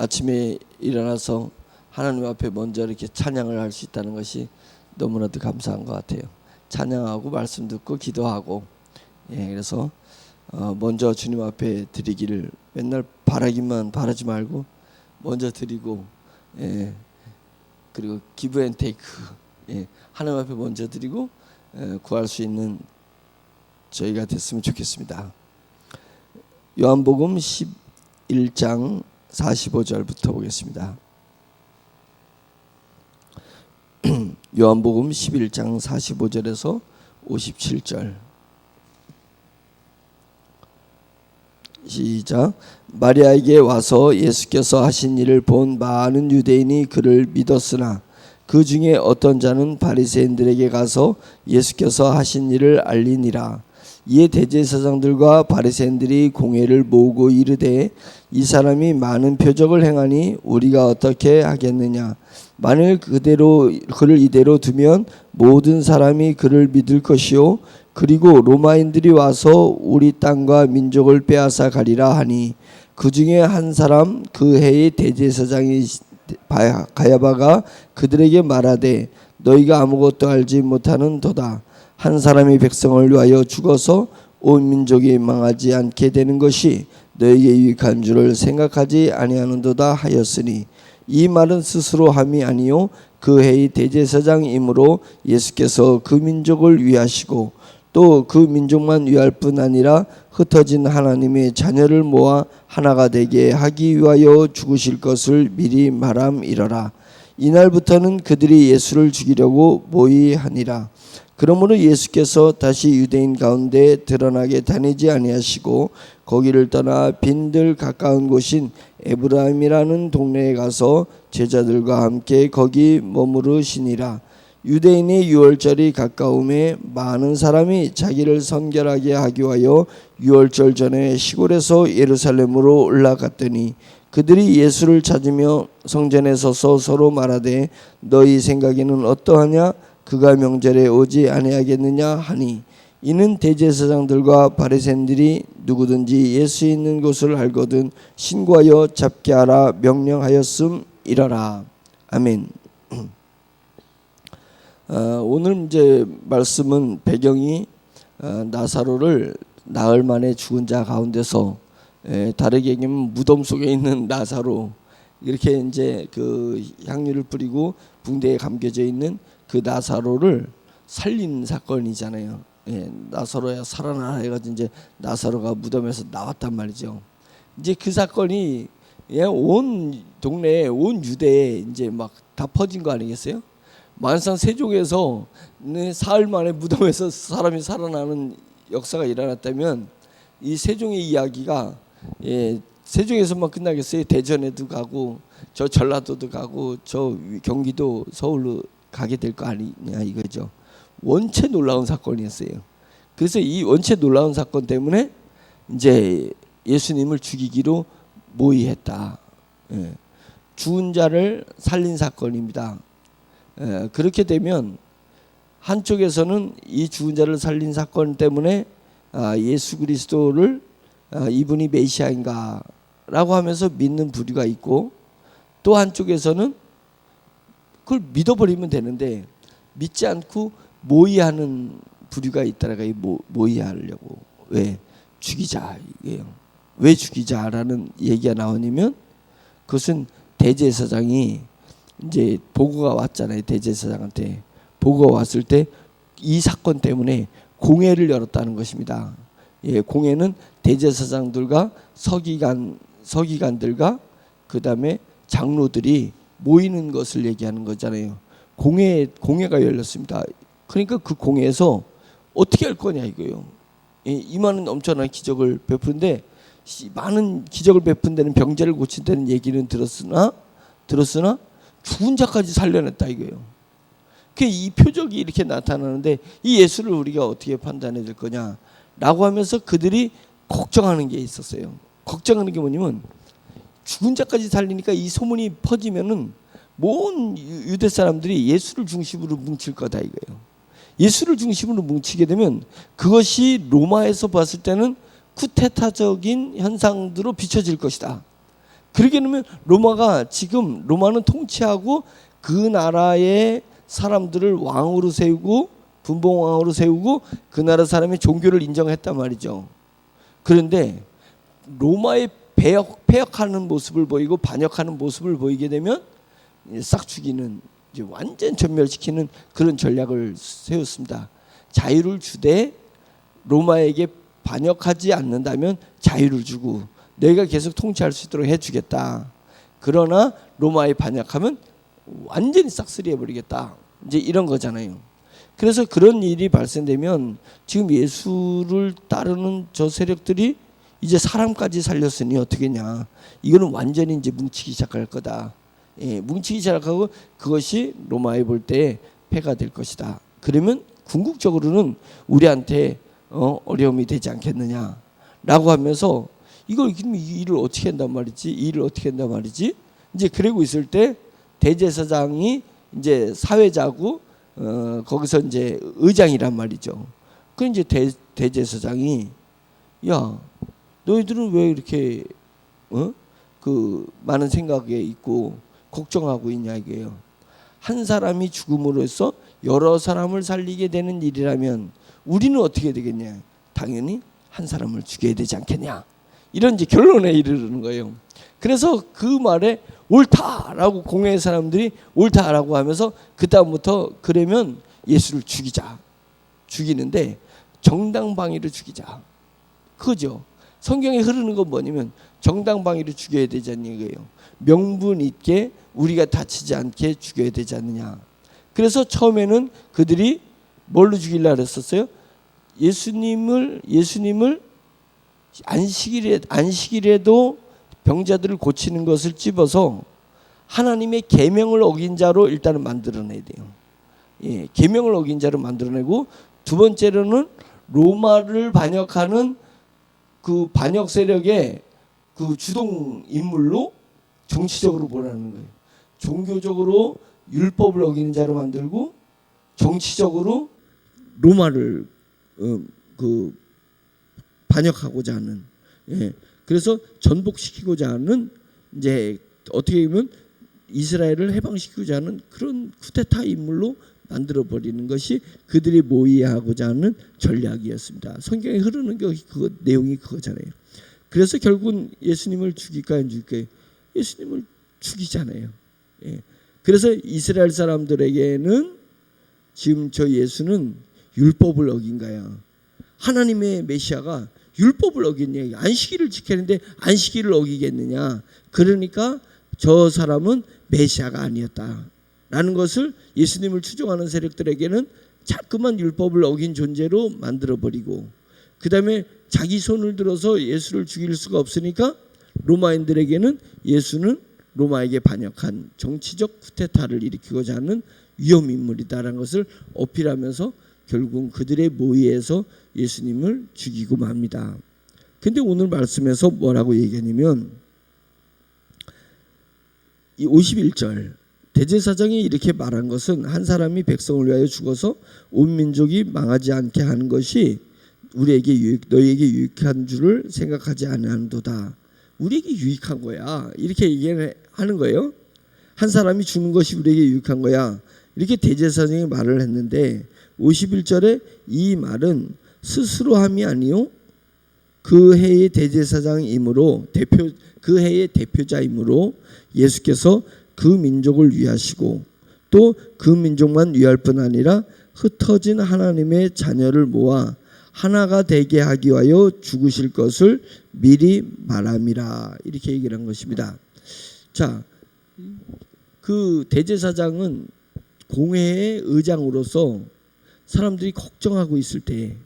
아침에 일어나서 하나님 앞에 먼저 이렇게 찬양을 할 수 있다는 것이 너무나도 감사한 것 같아요. 찬양하고 말씀 듣고 기도하고, 그래서 먼저 주님 앞에 드리기를, 맨날 바라기만 바라지 말고 먼저 드리고, 그리고 기브 앤 테이크, 하나님 앞에 먼저 드리고 구할 수 있는 저희가 됐으면 좋겠습니다. 요한복음 11장 45절부터 보겠습니다. 요한복음 11장 45절에서 57절. 시작. 마리아에게 와서 예수께서 하신 일을 본 많은 유대인이 그를 믿었으나 그 중에 어떤 자는 바리새인들에게 가서 예수께서 하신 일을 알리니라. 이에 대제사장들과 바리새인들이 공회를 모으고 이르되, 이 사람이 많은 표적을 행하니 우리가 어떻게 하겠느냐? 만일 그를 이대로 두면 모든 사람이 그를 믿을 것이요, 그리고 로마인들이 와서 우리 땅과 민족을 빼앗아 가리라 하니, 그 중에 한 사람 그 해의 대제사장이 가야바가 그들에게 말하되, 너희가 아무것도 알지 못하는 도다. 한 사람이 백성을 위하여 죽어서 온 민족이 망하지 않게 되는 것이 너희에게 유익한 줄을 생각하지 아니하는도다 하였으니, 이 말은 스스로 함이 아니요 그 해의 대제사장이므로 예수께서 그 민족을 위하시고 또 그 민족만 위할 뿐 아니라 흩어진 하나님의 자녀를 모아 하나가 되게 하기 위하여 죽으실 것을 미리 말함이러라. 이날부터는 그들이 예수를 죽이려고 모의하니라. 그러므로 예수께서 다시 유대인 가운데 드러나게 다니지 아니하시고 거기를 떠나 빈들 가까운 곳인 에브라임이라는 동네에 가서 제자들과 함께 거기 머무르시니라. 유대인의 유월절이 가까움에 많은 사람이 자기를 선결하게 하기 위하여 유월절 전에 시골에서 예루살렘으로 올라갔더니, 그들이 예수를 찾으며 성전에 서서 서로 말하되, 너희 생각에는 어떠하냐? 그가 명절에 오지 아니하겠느냐 하니, 이는 대제사장들과 바리새인들이 누구든지 예수 있는 곳을 알거든 신고하여 잡게 하라 명령하였음이러라. 아멘. 오늘 이제 말씀은 배경이 나사로를 나흘 만에 죽은 자 가운데서, 다르게 얘기하면 무덤 속에 있는 나사로, 이렇게 이제 그 향유를 뿌리고 붕대에 감겨져 있는 그 나사로를 살린 사건이잖아요. 나사로야 살아나라 해가지고 이제 나사로가 무덤에서 나왔단 말이죠. 이제 그 사건이 온 동네에, 온 유대에 이제 막 다 퍼진 거 아니겠어요? 만상 세종에서 사흘 만에 무덤에서 사람이 살아나는 역사가 일어났다면, 이 세종의 이야기가 세종에서만 끝나겠어요? 대전에도 가고 저 전라도도 가고 저 경기도 서울로 가게 될 거 아니냐 이거죠. 원체 놀라운 사건이었어요. 그래서 이 원체 놀라운 사건 때문에 이제 예수님을 죽이기로 모의했다. 죽은 자를 살린 사건입니다. 그렇게 되면 한쪽에서는 이 죽은 자를 살린 사건 때문에 예수 그리스도를 이분이 메시아인가 라고 하면서 믿는 부류가 있고, 또 한쪽에서는 그걸 믿어버리면 되는데 믿지 않고 모의하는 부류가 있다라가 모의하려고, 왜 죽이자 이게요. 왜 죽이자라는 얘기가 나오냐면, 그것은 대제사장이 이제 보고가 왔잖아요. 대제사장한테 보고가 왔을 때 이 사건 때문에 공회를 열었다는 것입니다. 공회는 대제사장들과 서기관들과 그 다음에 장로들이 모이는 것을 얘기하는 거잖아요. 공회가 열렸습니다. 그러니까 그 공회에서 어떻게 할 거냐 이거예요. 이 많은 엄청난 기적을 베푸는데, 많은 기적을 베푼 데는 병자를 고친다는 얘기는 들었으나 죽은 자까지 살려냈다 이거예요. 이 표적이 이렇게 나타나는데 이 예수를 우리가 어떻게 판단해야 될 거냐라고 하면서 그들이 걱정하는 게 있었어요. 걱정하는 게 뭐냐면, 죽은 자까지 살리니까 이 소문이 퍼지면은 모든 유대 사람들이 예수를 중심으로 뭉칠 거다 이거예요. 예수를 중심으로 뭉치게 되면 그것이 로마에서 봤을 때는 쿠데타적인 현상으로 비춰질 것이다. 그러게 되면 로마는 통치하고 그 나라의 사람들을 왕으로 세우고 분봉왕으로 세우고 그 나라 사람의 종교를 인정했단 말이죠. 그런데 로마의 폐역하는 모습을 보이고 반역하는 모습을 보이게 되면 싹 죽이는, 이제 완전 전멸시키는 그런 전략을 세웠습니다. 자유를 주되 로마에게 반역하지 않는다면 자유를 주고 내가 계속 통치할 수 있도록 해주겠다. 그러나 로마에 반역하면 완전히 싹쓸이 해버리겠다. 이제 이런 거잖아요. 그래서 그런 일이 발생되면 지금 예수를 따르는 저 세력들이 이제 사람까지 살렸으니 어떻게냐. 이거는 완전히 이제 뭉치기 시작할 거다. 예, 뭉치기 시작하고 그것이 로마에 볼 때 패가 될 것이다. 그러면 궁극적으로는 우리한테 어려움이 되지 않겠느냐라고 하면서 이 일을 어떻게 한단 말이지? 이제 그러고 있을 때 대제사장이 이제 사회자고 거기서 이제 의장이란 말이죠. 그 이제 대제사장이 야, 너희들은 왜 이렇게 그 많은 생각에 있고 걱정하고 있냐 이게요. 한 사람이 죽음으로써 여러 사람을 살리게 되는 일이라면 우리는 어떻게 되겠냐? 당연히 한 사람을 죽여야 되지 않겠냐? 이런 이제 결론에 이르는 거예요. 그래서 그 말에 옳다라고 공회의 사람들이 옳다라고 하면서 그 다음부터 그러면 예수를 죽이는데 정당방위로 죽이자. 그죠? 성경에 흐르는 건 뭐냐면 정당방위로 죽여야 되지 않냐 이거예요. 명분 있게 우리가 다치지 않게 죽여야 되지 않느냐. 그래서 처음에는 그들이 뭘로 죽이려고 했었어요? 예수님을 안식일에도 병자들을 고치는 것을 찝어서 하나님의 계명을 어긴 자로 일단은 만들어내야 돼요. 예, 계명을 어긴 자로 만들어내고 두 번째로는 로마를 반역하는 그 반역 세력의 그 주동 인물로 정치적으로 보라는 거예요. 종교적으로 율법을 어기는 자로 만들고 정치적으로 로마를 그 반역하고자 하는, 예, 그래서 전복시키고자 하는, 이제 어떻게 보면 이스라엘을 해방시키고자 하는 그런 쿠데타 인물로 만들어 버리는 것이 그들이 모의하고자 하는 전략이었습니다. 성경에 흐르는 게 그 내용이 그거잖아요. 그래서 결국은 예수님을 죽일까 안 죽일까요? 예수님을 죽이잖아요. 예. 그래서 이스라엘 사람들에게는 지금 저 예수는 율법을 어긴 거야. 하나님의 메시아가 율법을 어겼냐. 안식일을 지켜야 하는데 안식일을 어기겠느냐. 그러니까 저 사람은 메시아가 아니었다라는 것을 예수님을 추종하는 세력들에게는 자꾸만 율법을 어긴 존재로 만들어버리고, 그 다음에 자기 손을 들어서 예수를 죽일 수가 없으니까 로마인들에게는 예수는 로마에게 반역한 정치적 쿠데타를 일으키고자 하는 위험인물이다라는 것을 어필하면서 결국 그들의 모의에서 예수님을 죽이고 맙니다. 근데 오늘 말씀에서 뭐라고 얘기하냐면 이 51절 대제사장이 이렇게 말한 것은 한 사람이 백성을 위하여 죽어서 온 민족이 망하지 않게 하는 것이 너희에게 유익한 줄을 생각하지 아니하는도다. 우리에게 유익한 거야. 이렇게 얘기하는 거예요. 한 사람이 죽는 것이 우리에게 유익한 거야. 이렇게 대제사장이 말을 했는데 51절에 이 말은 스스로 함이 아니요 그 해의 대제사장이므로 그 해의 대표자이므로 예수께서 그 민족을 위하시고 또 그 민족만 위할 뿐 아니라 흩어진 하나님의 자녀를 모아 하나가 되게 하기 위하여 죽으실 것을 미리 말함이라. 이렇게 얘기를 한 것입니다. 자, 그 대제사장은 공회의 의장으로서 사람들이 걱정하고 있을 때,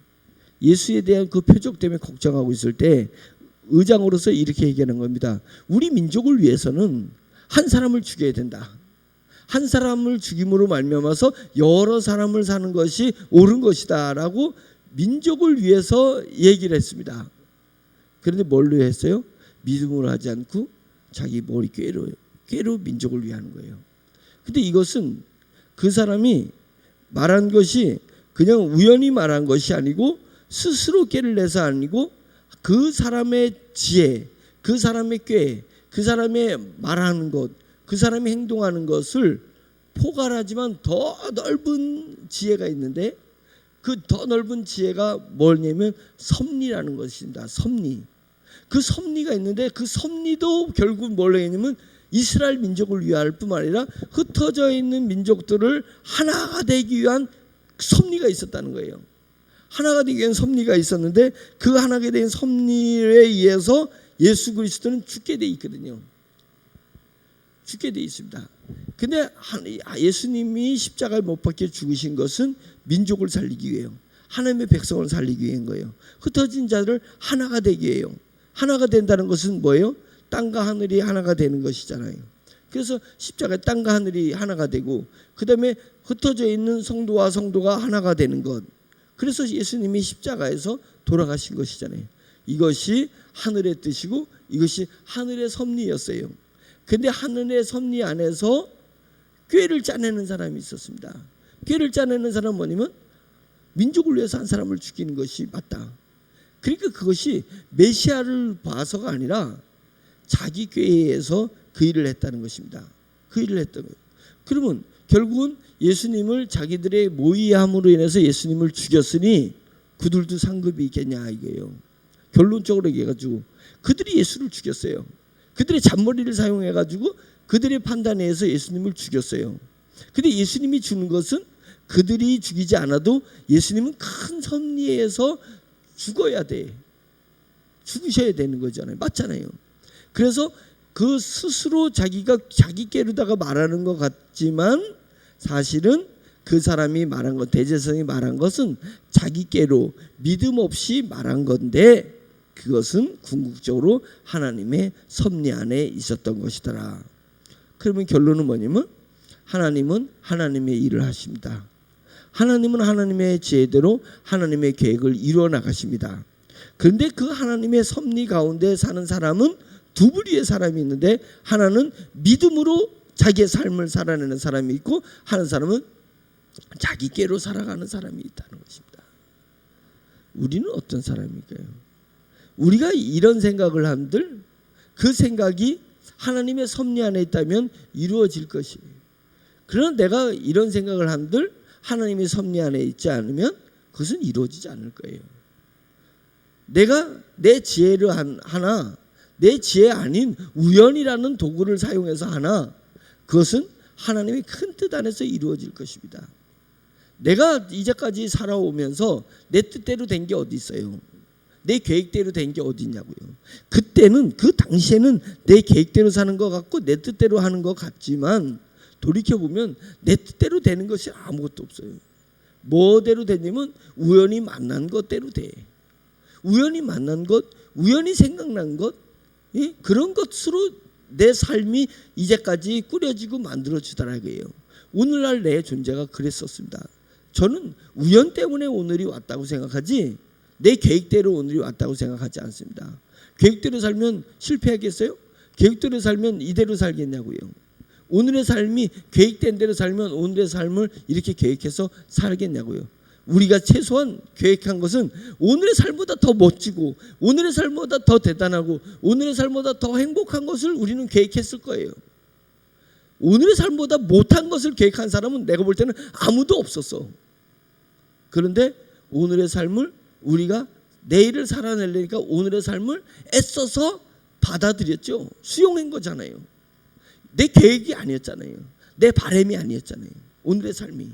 예수에 대한 그 표적 때문에 걱정하고 있을 때 의장으로서 이렇게 얘기하는 겁니다. 우리 민족을 위해서는 한 사람을 죽여야 된다. 한 사람을 죽임으로 말미암아서 여러 사람을 사는 것이 옳은 것이다 라고 민족을 위해서 얘기를 했습니다. 그런데 뭘로 했어요? 믿음으로 하지 않고 자기 머리 꾀로 민족을 위하는 거예요. 근데 이것은 그 사람이 말한 것이 그냥 우연히 말한 것이 아니고 스스로 꾀를 내서 아니고 그 사람의 지혜, 그 사람의 꾀, 그 사람의 말하는 것, 그 사람이 행동하는 것을 포괄하지만 더 넓은 지혜가 있는데, 그 더 넓은 지혜가 뭐냐면 섭리라는 것입니다. 섭리. 그 섭리가 있는데, 그 섭리도 결국 뭘 했냐면 이스라엘 민족을 위할 뿐만 아니라 흩어져 있는 민족들을 하나가 되기 위한 섭리가 있었다는 거예요. 하나가 되기 위한 섭리가 있었는데, 그 하나가 된 섭리에 의해서 예수 그리스도는 죽게 돼 있거든요. 죽게 돼 있습니다. 근데 예수님이 십자가에 못 박혀 죽으신 것은 민족을 살리기 위해요. 하나님의 백성을 살리기 위한 거예요. 흩어진 자를 하나가 되기 위해요. 하나가 된다는 것은 뭐예요? 땅과 하늘이 하나가 되는 것이잖아요. 그래서 십자가에 땅과 하늘이 하나가 되고, 그 다음에 흩어져 있는 성도와 성도가 하나가 되는 것. 그래서 예수님이 십자가에서 돌아가신 것이잖아요. 이것이 하늘의 뜻이고 이것이 하늘의 섭리였어요. 근데 하늘의 섭리 안에서 꾀를 짜내는 사람이 있었습니다. 꾀를 짜내는 사람은 뭐냐면 민족을 위해서 한 사람을 죽이는 것이 맞다. 그러니까 그것이 메시아를 봐서가 아니라 자기 꾀에서 그 일을 했다는 것입니다. 그 일을 했던 거예요. 그러면 결국은 예수님을 자기들의 모의함으로 인해서 예수님을 죽였으니 그들도 상급이 있겠냐 이거예요. 결론적으로 얘기해가지고 그들이 예수를 죽였어요. 그들의 잔머리를 사용해가지고 그들의 판단에 의해서 예수님을 죽였어요. 근데 예수님이 죽는 것은 그들이 죽이지 않아도 예수님은 큰 섭리에서 죽어야 돼. 죽으셔야 되는 거잖아요. 맞잖아요. 그래서 그 스스로 자기가 자기 꾀로다가 말하는 것 같지만 사실은 그 사람이 말한 것, 대제사장이 말한 것은 자기 꾀로 믿음 없이 말한 건데, 그것은 궁극적으로 하나님의 섭리 안에 있었던 것이더라. 그러면 결론은 뭐냐면 하나님은 하나님의 일을 하십니다. 하나님은 하나님의 지혜대로 하나님의 계획을 이루어 나가십니다. 그런데 그 하나님의 섭리 가운데 사는 사람은 두 부류의 사람이 있는데, 하나는 믿음으로 자기의 삶을 살아내는 사람이 있고, 하는 사람은 자기 꾀로 살아가는 사람이 있다는 것입니다. 우리는 어떤 사람일까요? 우리가 이런 생각을 한들 그 생각이 하나님의 섭리 안에 있다면 이루어질 것이에요. 그러나 내가 이런 생각을 한들 하나님의 섭리 안에 있지 않으면 그것은 이루어지지 않을 거예요. 내가 내 지혜를 하나, 내 지혜 아닌 우연이라는 도구를 사용해서 하나, 그것은 하나님의 큰 뜻 안에서 이루어질 것입니다. 내가 이제까지 살아오면서 내 뜻대로 된 게 어디 있어요? 내 계획대로 된 게 어디 있냐고요. 그때는, 그 당시에는 내 계획대로 사는 것 같고 내 뜻대로 하는 것 같지만, 돌이켜보면 내 뜻대로 되는 것이 아무것도 없어요. 뭐대로 되냐면 우연히 만난 것대로 돼. 우연히 만난 것, 우연히 생각난 것, 그런 것으로 내 삶이 이제까지 꾸려지고 만들어지더라고요. 오늘날 내 존재가 그랬었습니다. 저는 우연 때문에 오늘이 왔다고 생각하지 내 계획대로 오늘이 왔다고 생각하지 않습니다. 계획대로 살면 실패하겠어요? 계획대로 살면 이대로 살겠냐고요. 오늘의 삶이 계획된 대로 살면 오늘의 삶을 이렇게 계획해서 살겠냐고요. 우리가 최소한 계획한 것은 오늘의 삶보다 더 멋지고 오늘의 삶보다 더 대단하고 오늘의 삶보다 더 행복한 것을 우리는 계획했을 거예요. 오늘의 삶보다 못한 것을 계획한 사람은 내가 볼 때는 아무도 없었어. 그런데 오늘의 삶을 우리가 내일을 살아내려니까 오늘의 삶을 애써서 받아들였죠. 수용한 거잖아요. 내 계획이 아니었잖아요. 내 바람이 아니었잖아요. 오늘의 삶이.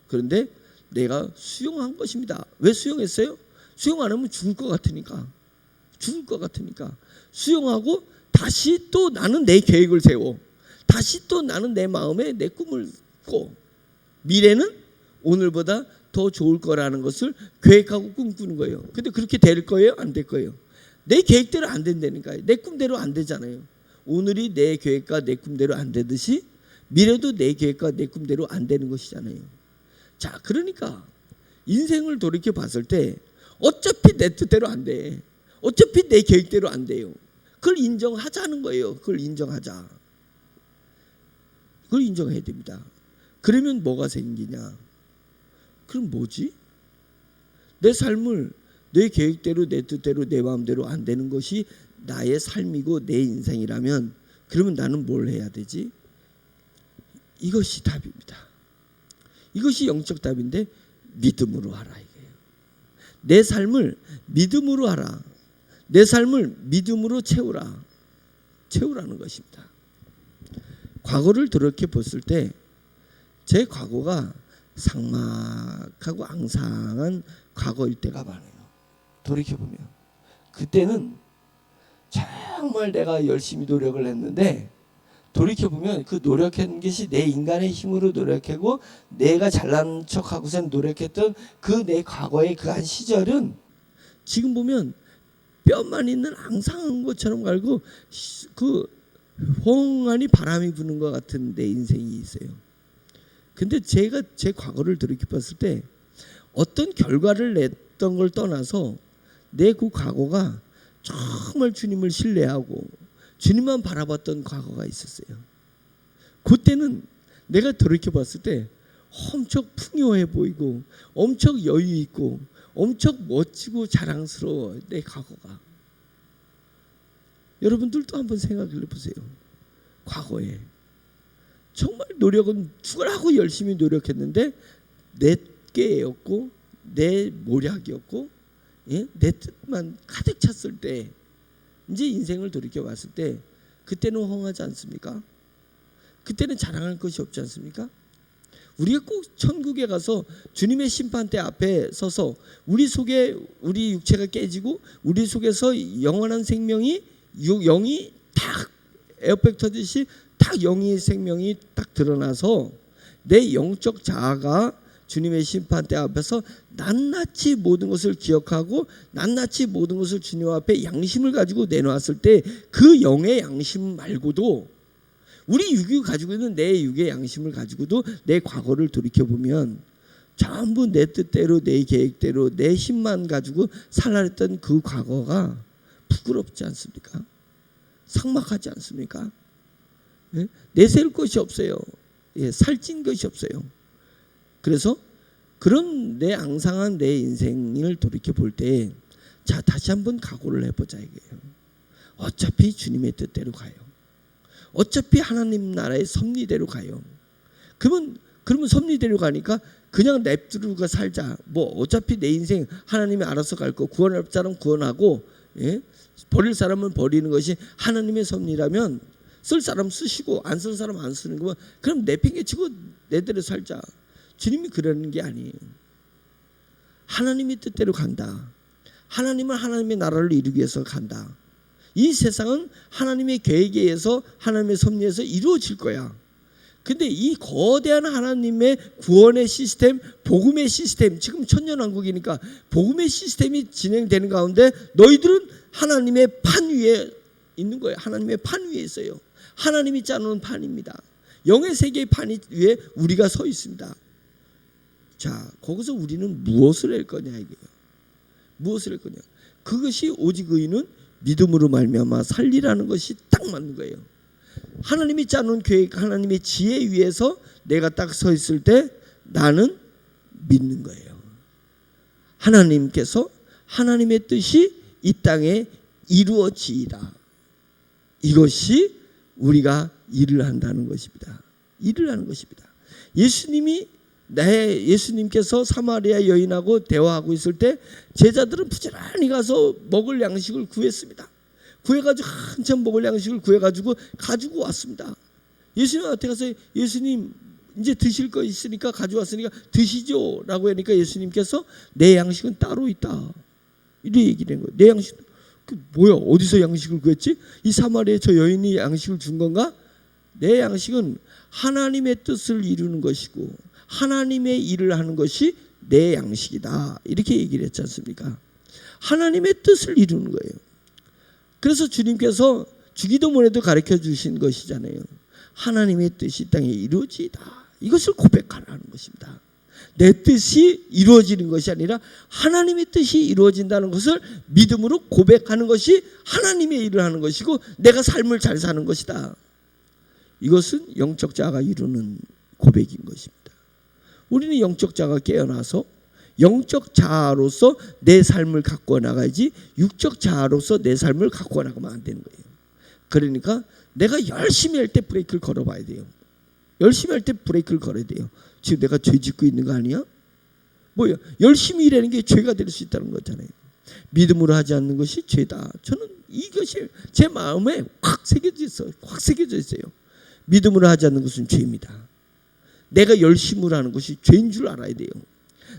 그런데 내가 수용한 것입니다. 왜 수용했어요? 수용 안 하면 죽을 것 같으니까. 죽을 것 같으니까. 수용하고 다시 또 나는 내 계획을 세워. 다시 또 나는 내 마음에 내 꿈을 꿔. 미래는 오늘보다 더 좋을 거라는 것을 계획하고 꿈꾸는 거예요. 근데 그렇게 될 거예요? 안 될 거예요? 내 계획대로 안 된다니까요. 내 꿈대로 안 되잖아요. 오늘이 내 계획과 내 꿈대로 안 되듯이 미래도 내 계획과 내 꿈대로 안 되는 것이잖아요. 자, 그러니까 인생을 돌이켜 봤을 때 어차피 내 뜻대로 안 돼. 어차피 내 계획대로 안 돼요. 그걸 인정하자는 거예요. 그걸 인정하자. 그걸 인정해야 됩니다. 그러면 뭐가 생기냐? 그럼 뭐지? 내 삶을 내 계획대로 내 뜻대로 내 마음대로 안 되는 것이 나의 삶이고 내 인생이라면 그러면 나는 뭘 해야 되지? 이것이 답입니다. 이것이 영적 답인데 믿음으로 하라 이거예요. 내 삶을 믿음으로 하라. 내 삶을 믿음으로 채우라는 것입니다. 과거를 돌이켜 봤을 때 제 과거가 삭막하고 앙상한 과거일 때가 많아요. 돌이켜보면 그때는 정말 내가 열심히 노력을 했는데 돌이켜보면 그 노력한 것이 내 인간의 힘으로 노력하고 내가 잘난 척하고선 노력했던 그 내 과거의 그 한 시절은 지금 보면 뼈만 있는 앙상한 것처럼 갈고 그 홍하니 바람이 부는 것 같은 내 인생이 있어요. 근데 제가 제 과거를 돌이켜 봤을 때 어떤 결과를 냈던 걸 떠나서 내 그 과거가 정말 주님을 신뢰하고 주님만 바라봤던 과거가 있었어요. 그때는 내가 돌이켜 봤을 때 엄청 풍요해 보이고 엄청 여유 있고 엄청 멋지고 자랑스러워 내 과거가. 여러분들도 한번 생각을 해보세요. 과거에 정말 노력은 죽으라고 열심히 노력했는데 내 깨였고 내 모략이었고 내 뜻만 가득 찼을 때 이제 인생을 돌이켜 봤을 때 그때는 허황하지 않습니까? 그때는 자랑할 것이 없지 않습니까? 우리가 꼭 천국에 가서 주님의 심판대 앞에 서서 우리 속에 우리 육체가 깨지고 우리 속에서 영원한 생명이 영이 딱 에어백 터듯이 딱 영의 생명이 딱 드러나서 내 영적 자아가 주님의 심판대 앞에서 낱낱이 모든 것을 기억하고 낱낱이 모든 것을 주님 앞에 양심을 가지고 내놓았을 때 그 영의 양심 말고도 우리 육이 가지고 있는 내 육의 양심을 가지고도 내 과거를 돌이켜보면 전부 내 뜻대로 내 계획대로 내 힘만 가지고 살아냈던 그 과거가 부끄럽지 않습니까? 삭막하지 않습니까? 내세울 것이 없어요. 살찐 것이 없어요. 그래서 그런 내 앙상한 내 인생을 돌이켜 볼 때 자 다시 한번 각오를 해보자 이거예요. 어차피 주님의 뜻대로 가요. 어차피 하나님 나라의 섭리대로 가요. 그러면 섭리대로 가니까 그냥 냅두고 살자. 뭐 어차피 내 인생 하나님이 알아서 갈 거 구원할 사람 구원하고 버릴 사람은 버리는 것이 하나님의 섭리라면 쓸 사람 쓰시고 안 쓸 사람 안 쓰는 거면 그럼 내팽개치고 내대로 살자. 주님이 그러는 게 아니에요. 하나님의 뜻대로 간다. 하나님은 하나님의 나라를 이루기 위해서 간다. 이 세상은 하나님의 계획에 의해서 하나님의 섭리에서 이루어질 거야. 근데 이 거대한 하나님의 구원의 시스템, 복음의 시스템, 지금 천년왕국이니까 복음의 시스템이 진행되는 가운데 너희들은 하나님의 판 위에 있는 거예요. 하나님의 판 위에 있어요. 하나님이 짜놓은 판입니다. 영의 세계의 판 위에 우리가 서 있습니다. 자, 거기서 우리는 무엇을 할 거냐 이게요. 무엇을 할 거냐. 그것이 오직 의인은 믿음으로 말미암아 살리라는 것이 딱 맞는 거예요. 하나님이 짜놓은 계획, 하나님의 지혜 위에서 내가 딱 서 있을 때 나는 믿는 거예요. 하나님께서 하나님의 뜻이 이 땅에 이루어지이다. 이것이 우리가 일을 한다는 것입니다. 일을 하는 것입니다. 예수님께서 사마리아 여인하고 대화하고 있을 때 제자들은 부지런히 가서 먹을 양식을 구했습니다. 구해가지고 한참 먹을 양식을 구해가지고 가지고 왔습니다. 예수님한테 가서 예수님 이제 드실 거 있으니까 가져왔으니까 드시죠 라고 하니까 예수님께서 내 양식은 따로 있다 이렇게 얘기를 한 거예요. 내 양식 뭐야 어디서 양식을 구했지? 이 사마리아 저 여인이 양식을 준 건가? 내 양식은 하나님의 뜻을 이루는 것이고 하나님의 일을 하는 것이 내 양식이다 이렇게 얘기를 했지 않습니까? 하나님의 뜻을 이루는 거예요. 그래서 주님께서 주기도문에도 가르쳐 주신 것이잖아요. 하나님의 뜻이 땅에 이루어지다. 이것을 고백하라는 것입니다. 내 뜻이 이루어지는 것이 아니라 하나님의 뜻이 이루어진다는 것을 믿음으로 고백하는 것이 하나님의 일을 하는 것이고 내가 삶을 잘 사는 것이다. 이것은 영적 자가 이루는 고백인 것입니다. 우리는 영적 자가 깨어나서 영적 자아로서 내 삶을 갖고 나가야지 육적 자아로서 내 삶을 갖고 나가면 안 되는 거예요. 그러니까 내가 열심히 할 때 브레이크를 걸어봐야 돼요. 열심히 할 때 브레이크를 걸어야 돼요. 지금 내가 죄 짓고 있는 거 아니야? 뭐야? 열심히 일하는 게 죄가 될 수 있다는 거잖아요. 믿음으로 하지 않는 것이 죄다. 저는 이것이 제 마음에 확 새겨져 있어요. 확 새겨져 있어요. 믿음으로 하지 않는 것은 죄입니다. 내가 열심으로 하는 것이 죄인 줄 알아야 돼요.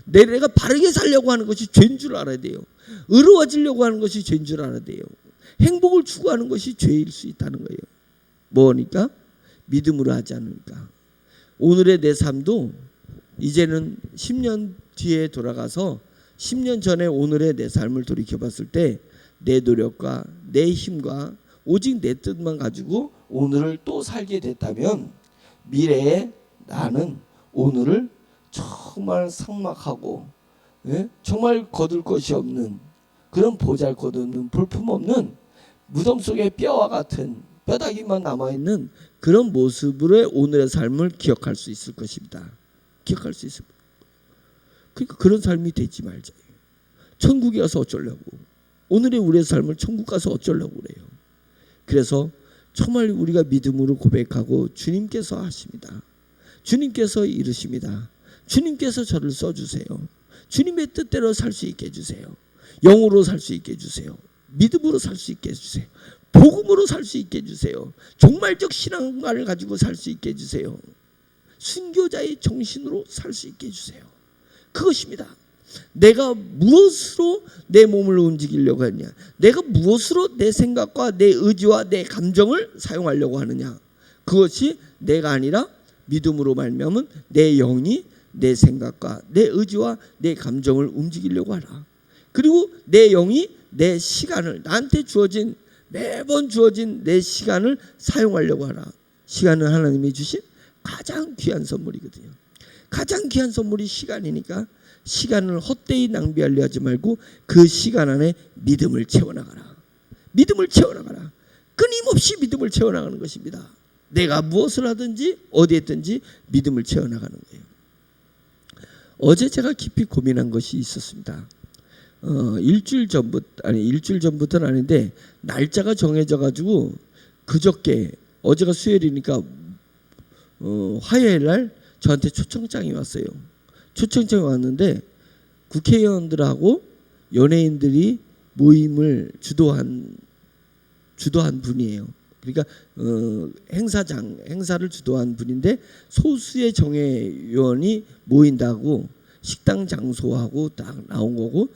내가 바르게 살려고 하는 것이 죄인 줄 알아야 돼요. 의로워지려고 하는 것이 죄인 줄 알아야 돼요. 행복을 추구하는 것이 죄일 수 있다는 거예요. 뭐니까? 믿음으로 하지 않으니까. 오늘의 내 삶도 이제는 10년 뒤에 돌아가서 10년 전에 오늘의 내 삶을 돌이켜봤을 때 내 노력과 내 힘과 오직 내 뜻만 가지고 오늘을 또 살게 됐다면 미래에 나는 오늘을 정말 삭막하고 정말 거둘 것이 없는 그런 보잘것없는 볼품없는 무덤 속의 뼈와 같은 뼈다귀만 남아있는 그런 모습으로 오늘의 삶을 기억할 수 있을 것입니다. 기억할 수 있을 것입니다. 그러니까 그런 삶이 되지 말자. 천국에 가서 어쩌려고. 오늘의 우리의 삶을 천국 가서 어쩌려고 그래요. 그래서 정말 우리가 믿음으로 고백하고 주님께서 하십니다. 주님께서 이르십니다. 주님께서 저를 써주세요. 주님의 뜻대로 살 수 있게 해주세요. 영으로 살 수 있게 해주세요. 믿음으로 살 수 있게 해주세요. 복음으로 살 수 있게 해주세요. 종말적 신앙관을 가지고 살 수 있게 해주세요. 순교자의 정신으로 살 수 있게 해주세요. 그것입니다. 내가 무엇으로 내 몸을 움직이려고 하느냐, 내가 무엇으로 내 생각과 내 의지와 내 감정을 사용하려고 하느냐, 그것이 내가 아니라 믿음으로 말미암은 내 영이 내 생각과 내 의지와 내 감정을 움직이려고 하라. 그리고 내 영이 내 시간을, 나한테 주어진 매번 주어진 내 시간을 사용하려고 하라. 시간은 하나님이 주신 가장 귀한 선물이거든요. 가장 귀한 선물이 시간이니까 시간을 헛되이 낭비하려 하지 말고 그 시간 안에 믿음을 채워나가라. 믿음을 채워나가라. 끊임없이 믿음을 채워나가는 것입니다. 내가 무엇을 하든지 어디에 있든지 믿음을 채워나가는 거예요. 어제 제가 깊이 고민한 것이 있었습니다. 일주일 전부터는 아닌데 날짜가 정해져 가지고 그저께, 어제가 수요일이니까 화요일 날 저한테 초청장이 왔어요. 초청장이 왔는데 국회의원들하고 연예인들이 모임을 주도한 분이에요. 그러니까 행사를 주도한 분인데 소수의 정회의원이 모인다고 식당 장소하고 딱 나온 거고,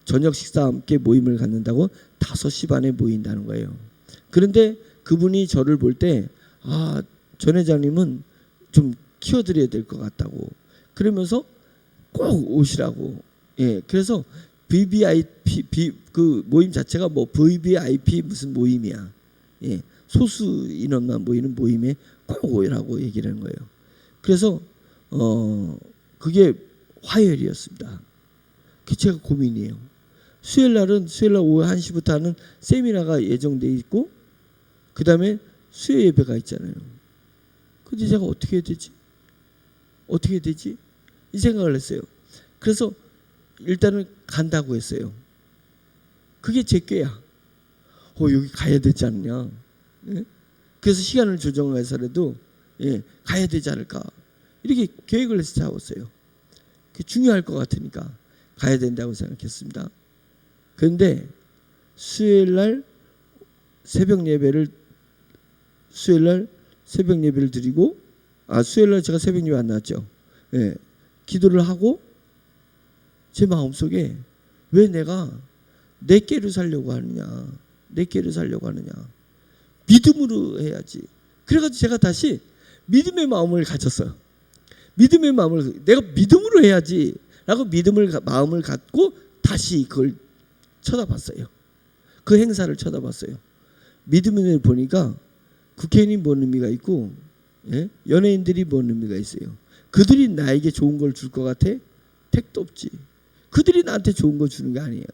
저녁 식사와 함께 모임을 갖는다고 5시 반에 모인다는 거예요. 그런데 그분이 저를 볼 때 전 회장님은 좀 키워드려야 될 것 같다고, 그러면서 꼭 오시라고. 그래서 VVIP 그 모임 자체가 뭐 VVIP 무슨 모임이야. 소수 인원만 모이는 모임에 꼭 오라고 얘기를 하는 거예요. 그래서 그게 화요일이었습니다. 그게 제가 고민이에요. 수요일 날 오후 1시부터 하는 세미나가 예정돼 있고, 그 다음에 수요 예배가 있잖아요. 근데 제가 어떻게 해야 되지? 어떻게 해야 되지? 이 생각을 했어요. 그래서 일단은 간다고 했어요. 그게 제 꾀야. 여기 가야 되지 않냐? 그래서 시간을 조정해서라도 가야 되지 않을까? 이렇게 계획을 해서 잡았어요. 그게 중요할 것 같으니까 가야 된다고 생각했습니다. 그런데 수요일 날 새벽 예배를 드리고, 수요일 날 제가 새벽 예배 안 나왔죠. 기도를 하고 제 마음속에 왜 내가 내 꾀를 살려고 하느냐, 믿음으로 해야지. 그래가지고 제가 다시 믿음의 마음을 가졌어요. 믿음의 마음을, 내가 믿음으로 해야지 라고 마음을 갖고 다시 그걸 쳐다봤어요. 그 행사를 쳐다봤어요. 믿음을 보니까 국회의원이 뭔 의미가 있고, 연예인들이 뭔 의미가 있어요. 그들이 나에게 좋은 걸 줄 것 같아? 택도 없지. 그들이 나한테 좋은 거 주는 게 아니야.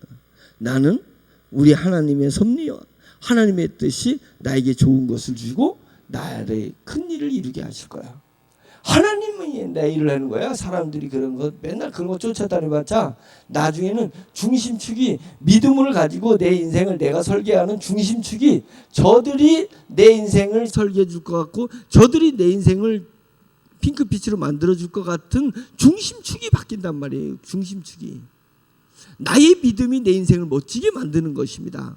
나는 우리 하나님의 섭리와 하나님의 뜻이 나에게 좋은 것을 주고 나의 큰 일을 이루게 하실 거야. 하나님이 내 일을 하는 거야. 사람들이 그런 거 맨날 그런 거 쫓아다녀봤자 나중에는 중심축이 믿음을 가지고 내 인생을 내가 설계하는 중심축이 저들이 내 인생을 설계해 줄 것 같고 저들이 내 인생을 핑크빛으로 만들어 줄 것 같은 중심축이 바뀐단 말이에요. 중심축이. 나의 믿음이 내 인생을 멋지게 만드는 것입니다.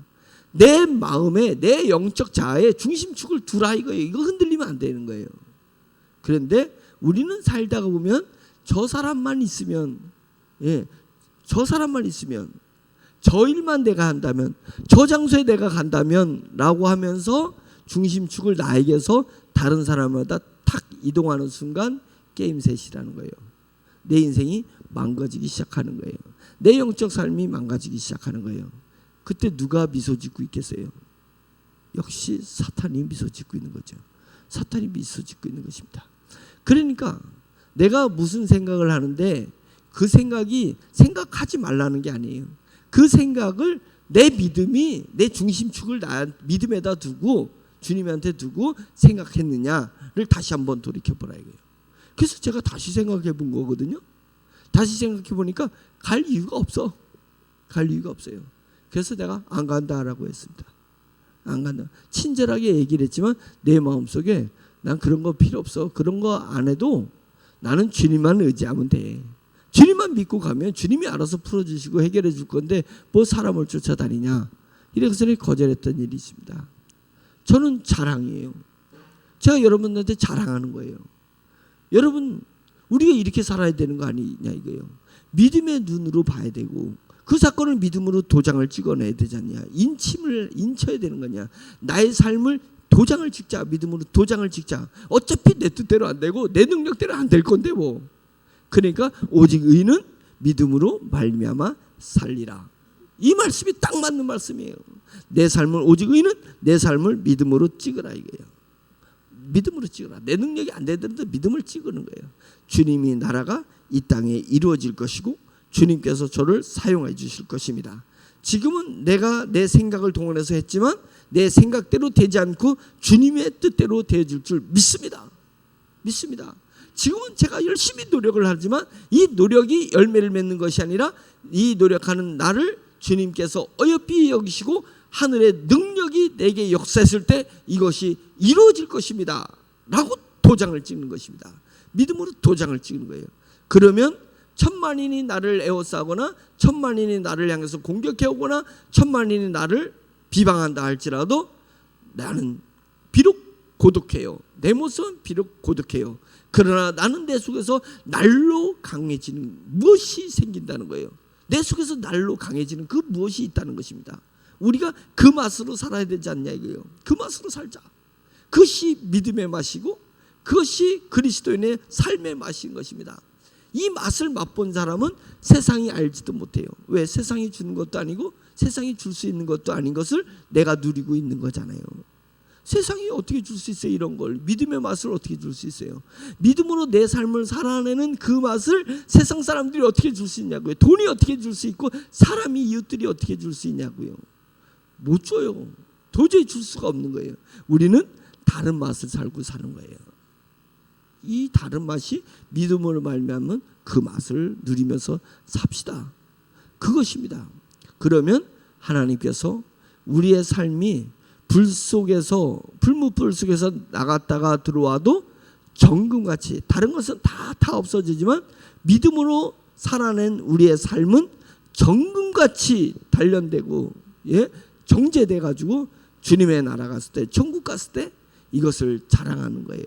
내 마음에 내 영적 자아에 중심축을 두라 이거예요. 이거 흔들리면 안 되는 거예요. 그런데 우리는 살다가 보면 저 사람만 있으면, 저 사람만 있으면, 저 일만 내가 한다면, 저 장소에 내가 간다면 라고 하면서 중심축을 나에게서 다른 사람마다 탁 이동하는 순간 게임셋이라는 거예요. 내 인생이 망가지기 시작하는 거예요. 내 영적 삶이 망가지기 시작하는 거예요. 그때 누가 미소 짓고 있겠어요? 역시 사탄이 미소 짓고 있는 거죠. 사탄이 미소 짓고 있는 것입니다. 그러니까 내가 무슨 생각을 하는데 그 생각이 생각하지 말라는 게 아니에요. 그 생각을 내 믿음이 내 중심축을 나 믿음에다 두고 주님한테 두고 생각했느냐를 다시 한번 돌이켜보라 이거예요. 그래서 제가 다시 생각해 본 거거든요. 다시 생각해 보니까 갈 이유가 없어. 갈 이유가 없어요. 그래서 내가 안 간다라고 했습니다. 안 간다. 친절하게 얘기를 했지만 내 마음속에 난 그런 거 필요 없어. 그런 거 안 해도 나는 주님만 의지하면 돼. 주님만 믿고 가면 주님이 알아서 풀어주시고 해결해 줄 건데 뭐 사람을 쫓아다니냐. 이래서 거절했던 일이 있습니다. 저는 자랑이에요. 제가 여러분한테 자랑하는 거예요. 여러분 우리가 이렇게 살아야 되는 거 아니냐 이거예요. 믿음의 눈으로 봐야 되고 그 사건을 믿음으로 도장을 찍어내야 되잖냐. 인쳐야 되는 거냐. 나의 삶을 도장을 찍자. 믿음으로 도장을 찍자. 어차피 내 뜻대로 안 되고 내 능력대로 안 될 건데 뭐. 그러니까 오직 의는 믿음으로 말미암아 살리라. 이 말씀이 딱 맞는 말씀이에요. 내 삶을 오직 의는 내 삶을 믿음으로 찍으라 이거예요. 믿음으로 찍으라. 내 능력이 안 되더라도 믿음을 찍는 거예요. 주님이 나라가 이 땅에 이루어질 것이고 주님께서 저를 사용해 주실 것입니다. 지금은 내가 내 생각을 동원해서 했지만 내 생각대로 되지 않고 주님의 뜻대로 되어질 줄 믿습니다. 믿습니다. 지금은 제가 열심히 노력을 하지만 이 노력이 열매를 맺는 것이 아니라 이 노력하는 나를 주님께서 어여삐 여기시고 하늘의 능력이 내게 역사했을 때 이것이 이루어질 것입니다 라고 도장을 찍는 것입니다. 믿음으로 도장을 찍는 거예요. 그러면 천만인이 나를 에워싸거나 천만인이 나를 향해서 공격해오거나 천만인이 나를 비방한다 할지라도 나는 비록 고독해요. 내 모습은 비록 고독해요. 그러나 나는 내 속에서 날로 강해지는 무엇이 생긴다는 거예요. 내 속에서 날로 강해지는 그 무엇이 있다는 것입니다. 우리가 그 맛으로 살아야 되지 않냐 이거예요. 그 맛으로 살자. 그것이 믿음의 맛이고 그것이 그리스도인의 삶의 맛인 것입니다. 이 맛을 맛본 사람은 세상이 알지도 못해요. 왜? 세상이 주는 것도 아니고 세상이 줄 수 있는 것도 아닌 것을 내가 누리고 있는 거잖아요. 세상이 어떻게 줄 수 있어요? 이런 걸. 믿음의 맛을 어떻게 줄 수 있어요? 믿음으로 내 삶을 살아내는 그 맛을 세상 사람들이 어떻게 줄 수 있냐고요. 돈이 어떻게 줄 수 있고 사람이 이웃들이 어떻게 줄 수 있냐고요. 못 줘요. 도저히 줄 수가 없는 거예요. 우리는 다른 맛을 살고 사는 거예요. 이 다른 맛이 믿음으로 말미암은 그 맛을 누리면서 삽시다. 그것입니다. 그러면 하나님께서 우리의 삶이 불못불 속에서 나갔다가 들어와도 정금같이 다른 것은 다 없어지지만 믿음으로 살아낸 우리의 삶은 정금같이 단련되고 정제돼 가지고 주님의 나라 갔을 때 천국 갔을 때 이것을 자랑하는 거예요.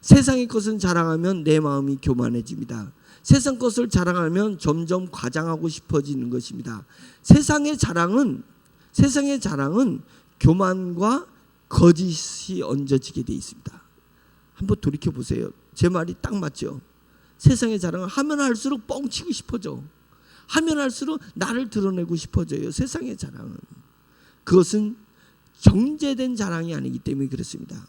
세상의 것은 자랑하면 내 마음이 교만해집니다. 세상 것을 자랑하면 점점 과장하고 싶어지는 것입니다. 세상의 자랑은 교만과 거짓이 얹어지게 돼 있습니다. 한번 돌이켜 보세요. 제 말이 딱 맞죠? 세상의 자랑을 하면 할수록 뻥치고 싶어져. 하면 할수록 나를 드러내고 싶어져요. 세상의 자랑은. 그것은 정제된 자랑이 아니기 때문에 그렇습니다.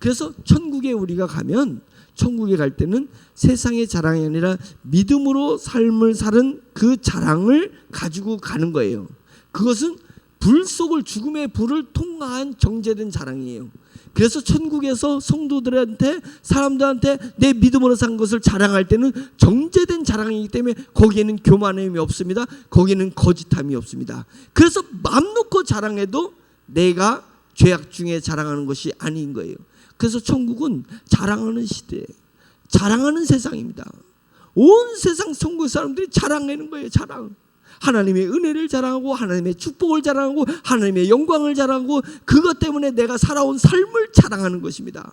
그래서 천국에 우리가 가면 천국에 갈 때는 세상의 자랑이 아니라 믿음으로 삶을 사는 그 자랑을 가지고 가는 거예요. 그것은 불 속을 죽음의 불을 통과한 정제된 자랑이에요. 그래서 천국에서 성도들한테, 사람들한테 내 믿음으로 산 것을 자랑할 때는 정제된 자랑이기 때문에 거기에는 교만함이 없습니다. 거기에는 거짓함이 없습니다. 그래서 마음 놓고 자랑해도 내가 죄악 중에 자랑하는 것이 아닌 거예요. 그래서 천국은 자랑하는 시대, 자랑하는 세상입니다. 온 세상 천국 사람들이 자랑하는 거예요. 자랑. 하나님의 은혜를 자랑하고 하나님의 축복을 자랑하고 하나님의 영광을 자랑하고 그것 때문에 내가 살아온 삶을 자랑하는 것입니다.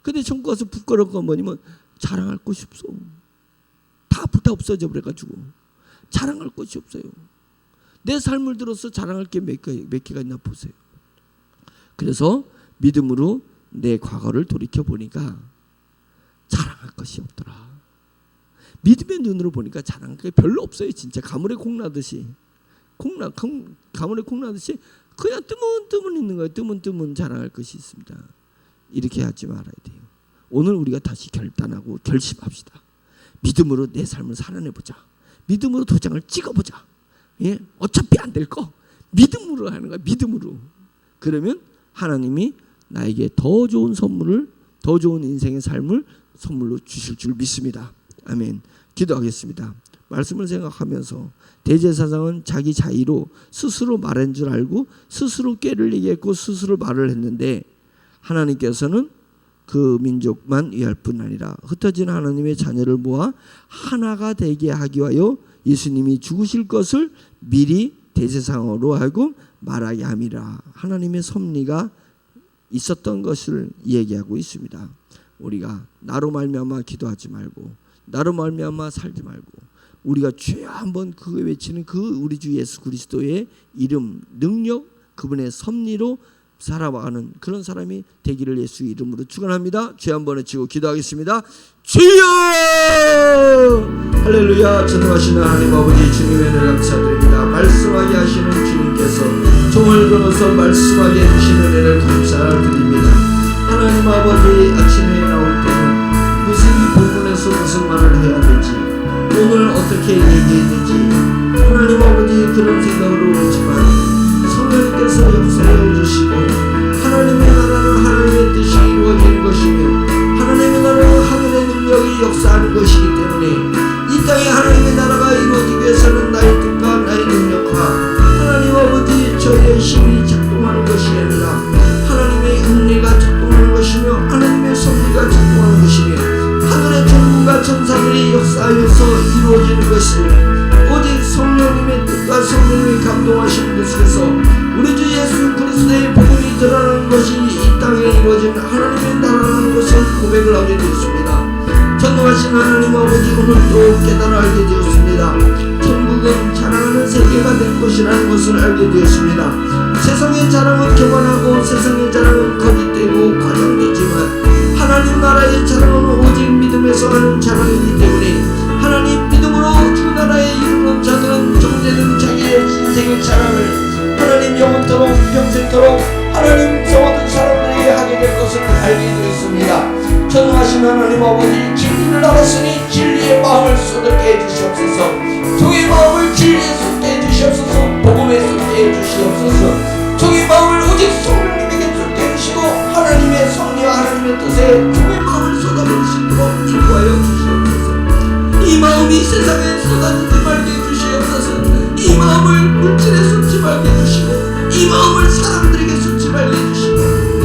근데 천국 가서 부끄러운 건 뭐냐면 자랑할 곳이 없어. 다 없어져 버려가지고 자랑할 곳이 없어요. 내 삶을 들어서 자랑할 게 몇 개가 있나 보세요. 그래서 믿음으로 내 과거를 돌이켜 보니까 자랑할 것이 없더라. 믿음의 눈으로 보니까 자랑할 게 별로 없어요. 진짜 가물에 콩나듯이 가물에 콩나듯이 그냥 뜨문 있는 거예요. 뜨문 자랑할 것이 있습니다. 이렇게 하지 말아야 돼요. 오늘 우리가 다시 결단하고 결심합시다. 믿음으로 내 삶을 살아내보자. 믿음으로 도장을 찍어보자. 예? 어차피 안 될 거 믿음으로 하는 거야. 믿음으로. 그러면 하나님이 나에게 더 좋은 선물을, 더 좋은 인생의 삶을 선물로 주실 줄 믿습니다. 아멘. 기도하겠습니다. 말씀을 생각하면서 대제사장은 자기 자의로 스스로 말한 줄 알고 스스로 꾀를 얘기했고 스스로 말을 했는데 하나님께서는 그 민족만 위할 뿐 아니라 흩어진 하나님의 자녀를 모아 하나가 되게 하기 위하여 예수님이 죽으실 것을 미리 대제사장으로 하여금 말하게 함이라. 하나님의 섭리가 있었던 것을 얘기하고 있습니다. 우리가 나로 말미암아 기도하지 말고 나로 말미암아 살지 말고 우리가 주여 한번 그거 외치는 그 우리 주 예수 그리스도의 이름, 능력, 그분의 섭리로 살아가는 그런 사람이 되기를 예수 이름으로 축원합니다. 주여 한번 외치고 기도하겠습니다. 주여! 할렐루야. 전능하신 하나님 아버지 주님의 은혜를 감사드립니다. 말씀하게 하시는 주님께서 종을 걸어서 말씀하게 해주시는 은혜를 감사드립니다. 하나님 아버지 아침에 나올 때는 무슨 이 본문에서 무슨 말을 해야 되지, 오늘 어떻게 얘기해야 되지, 하나님 아버지 그런 생각으로 오지만 성령님께서 역사해 주시고 하나님의 나라는 하나님의 뜻이 이루어지는 것이며 하나님의 나라는 하늘의 능력이 역사하는 것이기 때문에 이 땅에 하나님의 나라가 이루어지기 위해서는 나의 뜻과 나의 능력과 하나님 아버지 저의 힘이 작동하는 것이 아니라 하나님의 은혜가 작동하는 것이며 하나님의 섭리가 작동하는 것이며 하늘의 천군과 천사들이 역사하여서 이루어지는 것을 오직 성령님의 뜻과 성령님이 감동하시는 것에서 우리 주 예수 그리스도의 복음이 드러나는 것이 이 땅에 이루어진 하나님의 나라라는 것을 고백을 하게 되었습니다. 전능하신 하나님 아버지 오늘도 깨달아 알게 되었습니다. 천국은 자랑하는 세계가 될 것이라는 것을 알게 되었습니다. 세상의 자랑은 교만하고 세상의 자랑은 거짓되고 과장되지만 하나님 나라의 자랑은 오직 믿음에서 하는 자랑이기 때문에 하나님 믿음으로 주 나라에 이르는 자들은 정죄는 자기의 인생의 자랑을 하나님 영원토록 평생토록 하나님 모든 사람들에게 하게 될 것을 알게 되었습니다. 전능하신 하나님 아버지 진리를 알았으니 진리의 마음을 쏟게 해주시옵소서. 종의 마음을 진리에 쏟게 해주시옵소서. 복음에 쏟게 해주시옵소서. 종의 마음을 오직 성령님에게 쏟게 해주시고 하나님의 섭리와 하나님의 뜻에 종의 마음을 쏟아버릴 수 있도록 인도하여 주시옵소서. 이 마음이 세상에 쏟아지지 말게 해주시옵소서. 이 마음을 물질에 쏟지 말게 해주시고 이 마음을 사람들에게 쏟지 말게 해주시고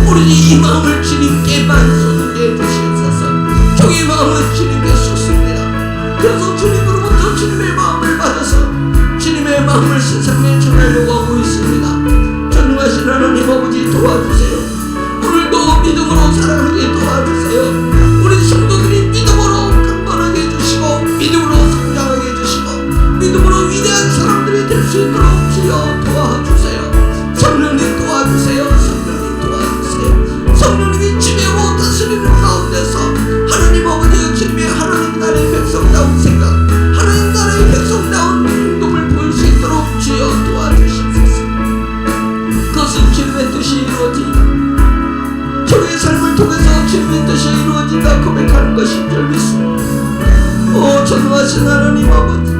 오로지 이 마음을 주님께만 쏟게 해주시옵소서. 종의 마음은 주님께 쏟습니다. 그래서 주님으로부터 주님의 마음을 받아서 주님의 마음을 세상에 전하려고 하고 있습니다. 전능하신 하나님 아버지 도와주세요. 오늘도 믿음으로 살아가게 도와주세요. 우리 성도들이 믿음으로 강건하게 해주시고 믿음으로 성장하게 해주시고 믿음으로 위대한 사람들이 될 수 있도록 주여 도와주세요. 성령님 도와주세요. 성령님 도와주세요. 성령님이 지배하고 다스리는 가운데서 하나님 아버지 주님의 하나님 나라의 백성다운 생각 하나님 나라의 백성다운 행동을 보일 수 있도록 주여 도와주시옵소서. 그것은 주님의 뜻이 이루어지고 저의 삶을 통해서 주님의 뜻이 이루어진다 고백하는 것인 줄 믿습니다. 오 전능하신 하나님 아버지,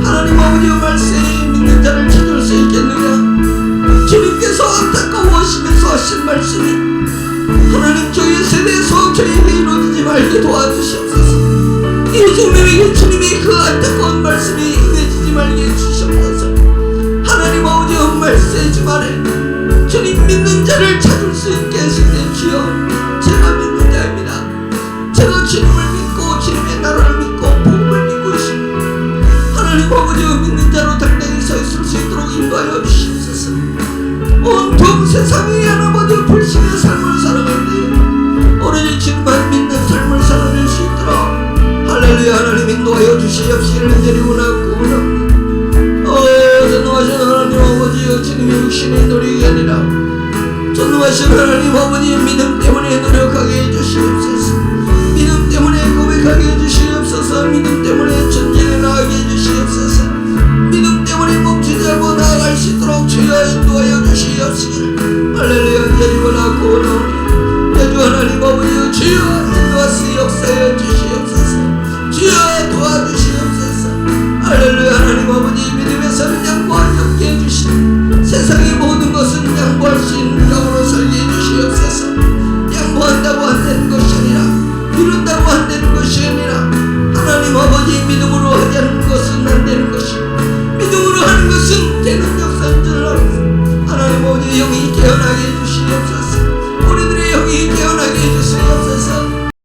하나님 아버지의 말씀에 믿는 자를 찾을 수 있겠느냐. 주님께서 안타까워하시면서 하신 말씀이 하나님 저희 세대에서 저희에게 이루어지지 말게 도와주시옵소서. 이 주님에게 주님의 그 안타까운 말씀이 임해지지 말게 해주시옵소서. 하나님 아버지 말세 주말에 주님 믿는 자를 찾을 수 있게 하시는 주여, 제가 믿는 자입니다. 제가 주님을 믿고 주님의 나라를 믿고 복음을 믿고 있습니다. 하나님 아버지 믿는 자로 당당히 서 있을 수 있도록 인도하여 주시옵소서. 온통 세상이 하나님의 불신의 삶을 살아갈 때 오로지 주님만 믿는 삶을 살아낼 수 있도록 할렐루야 하나님 인도하여 주시옵시기를 간절히 원합니다. 전능하신 하나님 아버지여, 주님의 육신의 노력이 아니라 전능하신 하나님 아버지의 믿음 때문에 노력하게 해주시옵소서. 믿음 때문에 고백하게 해주시옵소서. 믿음 때문에 전쟁에 나가게 해주시옵소서. 믿음 때문에 멈추지 않고 나아갈 수 있도록 주여 인도하여 주시옵시기를 할렐루야 간절히 원하고 원하오니 주 하나님 아버지여, 주여 인도하시 역사여 주시옵소서. 주여 도와주시옵소서. 할렐루야 하나님 아버지 믿음에서는 양보하지 않게 해주시니 세상의 모든 것은 양보할 수 있는 영으로 살게 해주시옵소서. 양보한다고 안 되는 것이 아니라 미룬다고 안 되는 것이 아니라 하나님 아버지 믿음으로 하지 않는 것은 안 되는 것이 믿음으로 하는 것은 되는 역사인 줄 알았소. 하나님 아버지 영이 깨어나게 해주시옵소서. 우리들의 영이 깨어나게 해주세요.